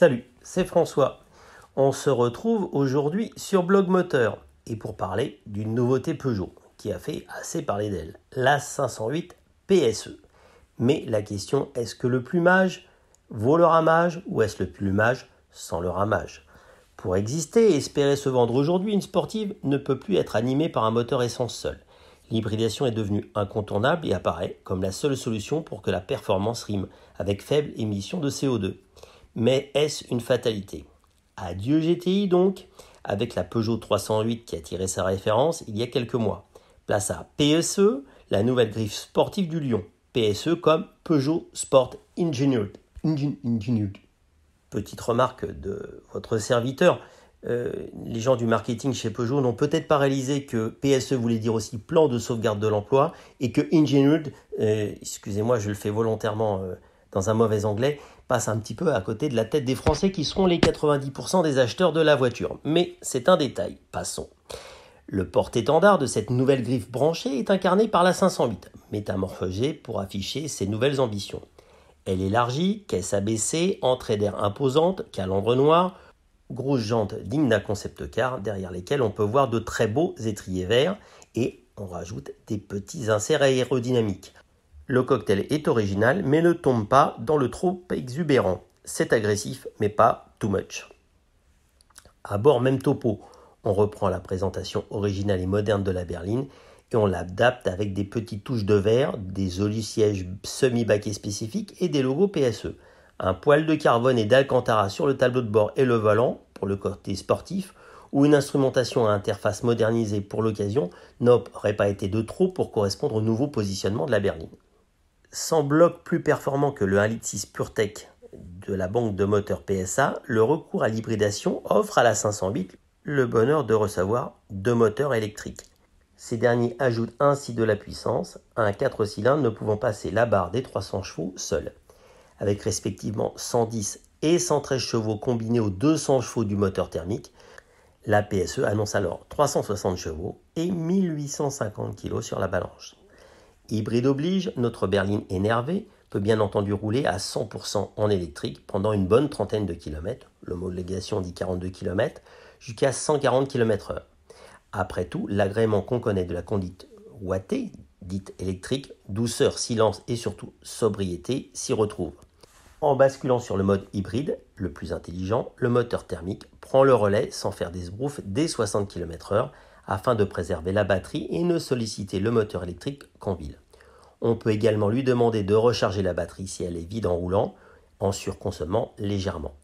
Salut, c'est François. On se retrouve aujourd'hui sur Blog Moteur et pour parler d'une nouveauté Peugeot qui a fait assez parler d'elle, la 508 PSE. Mais la question, est-ce que le plumage vaut le ramage ou est-ce le plumage sans le ramage? Pour exister et espérer se vendre aujourd'hui, une sportive ne peut plus être animée par un moteur essence seul. L'hybridation est devenue incontournable et apparaît comme la seule solution pour que la performance rime avec faible émission de CO2. Mais est-ce une fatalité? Adieu GTI donc, avec la Peugeot 308 qui a tiré sa référence il y a quelques mois. Place à PSE, la nouvelle griffe sportive du Lion. PSE comme Peugeot Sport Engineered. Petite remarque de votre serviteur, les gens du marketing chez Peugeot n'ont peut-être pas réalisé que PSE voulait dire aussi plan de sauvegarde de l'emploi et que Engineered, excusez-moi je le fais volontairement dans un mauvais anglais, passe un petit peu à côté de la tête des Français qui seront les 90% des acheteurs de la voiture. Mais c'est un détail, passons. Le porte-étendard de cette nouvelle griffe branchée est incarné par la 508, métamorphosée pour afficher ses nouvelles ambitions. Elle élargie, caisse abaissée, entrée d'air imposante, calandre noir, grosses jantes dignes d'un concept car derrière lesquelles on peut voir de très beaux étriers verts et on rajoute des petits inserts aérodynamiques. Le cocktail est original mais ne tombe pas dans le trop exubérant. C'est agressif mais pas too much. À bord, même topo. On reprend la présentation originale et moderne de la berline et on l'adapte avec des petites touches de verre, des jolis sièges semi-baquets spécifiques et des logos PSE. Un poêle de carbone et d'Alcantara sur le tableau de bord et le volant pour le côté sportif ou une instrumentation à interface modernisée pour l'occasion n'aurait pas été de trop pour correspondre au nouveau positionnement de la berline. Sans bloc plus performant que le 1,6 litre PureTech de la banque de moteurs PSA, le recours à l'hybridation offre à la 508 le bonheur de recevoir deux moteurs électriques. Ces derniers ajoutent ainsi de la puissance, un 4 cylindres ne pouvant passer la barre des 300 chevaux seul. Avec respectivement 110 et 113 chevaux combinés aux 200 chevaux du moteur thermique, la PSE annonce alors 360 chevaux et 1850 kg sur la balance. Hybride oblige, notre berline énervée peut bien entendu rouler à 100% en électrique pendant une bonne trentaine de kilomètres, l'homologation dit 42 km, jusqu'à 140 km/h. Après tout, l'agrément qu'on connaît de la conduite wattée, dite électrique, douceur, silence et surtout sobriété s'y retrouve. En basculant sur le mode hybride, le plus intelligent, le moteur thermique prend le relais sans faire des sbroufs dès 60 km/h afin de préserver la batterie et ne solliciter le moteur électrique qu'en ville. On peut également lui demander de recharger la batterie si elle est vide en roulant, en surconsommant légèrement.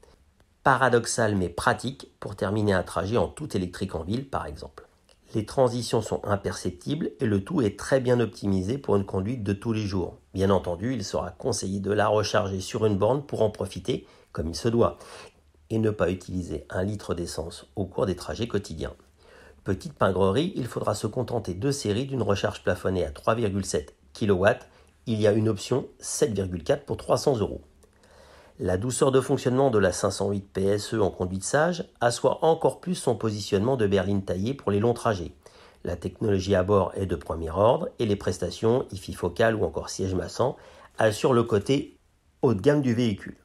Paradoxal mais pratique pour terminer un trajet en tout électrique en ville par exemple. Les transitions sont imperceptibles et le tout est très bien optimisé pour une conduite de tous les jours. Bien entendu, il sera conseillé de la recharger sur une borne pour en profiter comme il se doit et ne pas utiliser 1 litre d'essence au cours des trajets quotidiens. Petite pingrerie, il faudra se contenter de série d'une recharge plafonnée à 3,7 kW. Il y a une option 7,4 pour 300 €. La douceur de fonctionnement de la 508 PSE en conduite sage assoit encore plus son positionnement de berline taillée pour les longs trajets. La technologie à bord est de premier ordre et les prestations, IFI focal ou encore siège massant, assurent le côté haut de gamme du véhicule.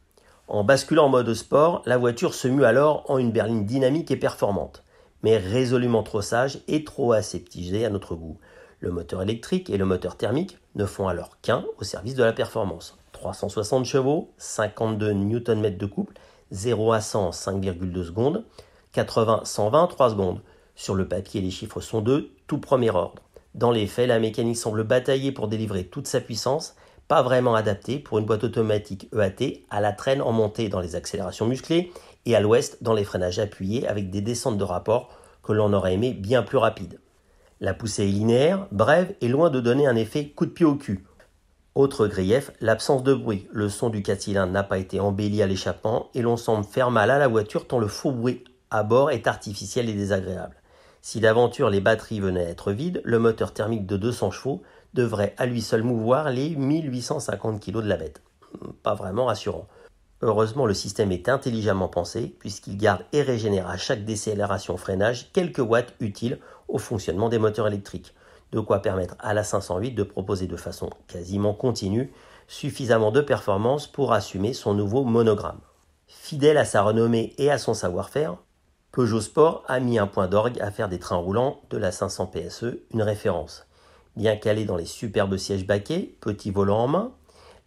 En basculant en mode sport, la voiture se mue alors en une berline dynamique et performante, mais résolument trop sage et trop aseptisée à notre goût. Le moteur électrique et le moteur thermique ne font alors qu'un au service de la performance. 360 chevaux, 52 Nm de couple, 0 à 100 en 5,2 secondes, 80-120 3 secondes. Sur le papier, les chiffres sont de tout premier ordre. Dans les faits, la mécanique semble batailler pour délivrer toute sa puissance, pas vraiment adaptée pour une boîte automatique EAT à la traîne en montée dans les accélérations musclées et à l'ouest dans les freinages appuyés avec des descentes de rapport que l'on aurait aimé bien plus rapides. La poussée est linéaire, brève et loin de donner un effet coup de pied au cul. Autre grief, l'absence de bruit. Le son du 4 cylindres n'a pas été embelli à l'échappement et l'on semble faire mal à la voiture tant le faux bruit à bord est artificiel et désagréable. Si d'aventure les batteries venaient à être vides, le moteur thermique de 200 chevaux devrait à lui seul mouvoir les 1850 kg de la bête. Pas vraiment rassurant. Heureusement, le système est intelligemment pensé puisqu'il garde et régénère à chaque décélération-freinage quelques watts utiles au fonctionnement des moteurs électriques. De quoi permettre à la 508 de proposer de façon quasiment continue suffisamment de performance pour assumer son nouveau monogramme. Fidèle à sa renommée et à son savoir-faire, Peugeot Sport a mis un point d'orgue à faire des trains roulants de la 500 PSE une référence. Bien calé dans les superbes sièges baquets, petit volant en main,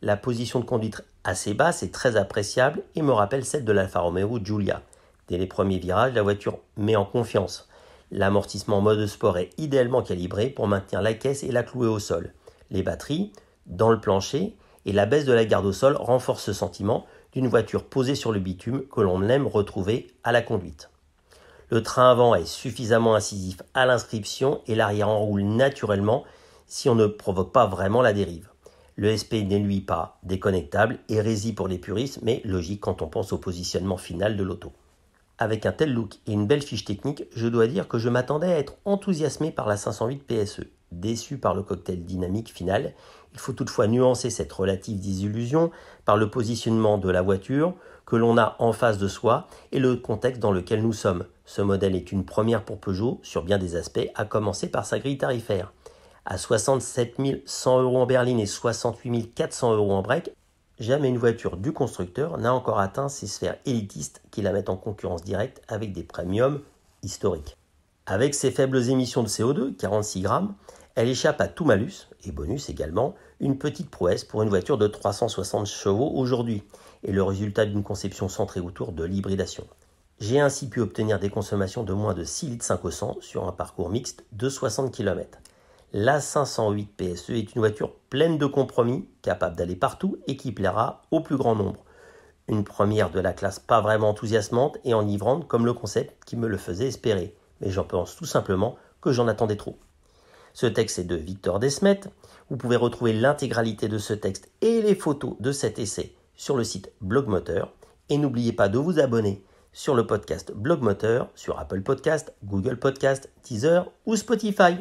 la position de conduite assez basse est très appréciable et me rappelle celle de l'Alfa Romeo Giulia. Dès les premiers virages, la voiture met en confiance. L'amortissement mode sport est idéalement calibré pour maintenir la caisse et la clouer au sol. Les batteries, dans le plancher, et la baisse de la garde au sol renforcent ce sentiment d'une voiture posée sur le bitume que l'on aime retrouver à la conduite. Le train avant est suffisamment incisif à l'inscription et l'arrière enroule naturellement si on ne provoque pas vraiment la dérive. Le SP n'est lui pas déconnectable, hérésie pour les puristes, mais logique quand on pense au positionnement final de l'auto. Avec un tel look et une belle fiche technique, je dois dire que je m'attendais à être enthousiasmé par la 508 PSE. Déçu par le cocktail dynamique final, il faut toutefois nuancer cette relative désillusion par le positionnement de la voiture que l'on a en face de soi et le contexte dans lequel nous sommes. Ce modèle est une première pour Peugeot sur bien des aspects, à commencer par sa grille tarifaire. À 67 100 € en berline et 68 400 € en break, jamais une voiture du constructeur n'a encore atteint ces sphères élitistes qui la mettent en concurrence directe avec des premiums historiques. Avec ses faibles émissions de CO2, 46 grammes, elle échappe à tout malus, et bonus également, une petite prouesse pour une voiture de 360 chevaux aujourd'hui, et le résultat d'une conception centrée autour de l'hybridation. J'ai ainsi pu obtenir des consommations de moins de 6,5 litres au 100 sur un parcours mixte de 60 km. La 508 PSE est une voiture pleine de compromis, capable d'aller partout et qui plaira au plus grand nombre. Une première de la classe pas vraiment enthousiasmante et enivrante comme le concept qui me le faisait espérer, mais j'en pense tout simplement que j'en attendais trop. Ce texte est de Victor Desmet. Vous pouvez retrouver l'intégralité de ce texte et les photos de cet essai sur le site Blog Moteur. Et n'oubliez pas de vous abonner sur le podcast Blog Moteur sur Apple Podcast, Google Podcast, Deezer ou Spotify.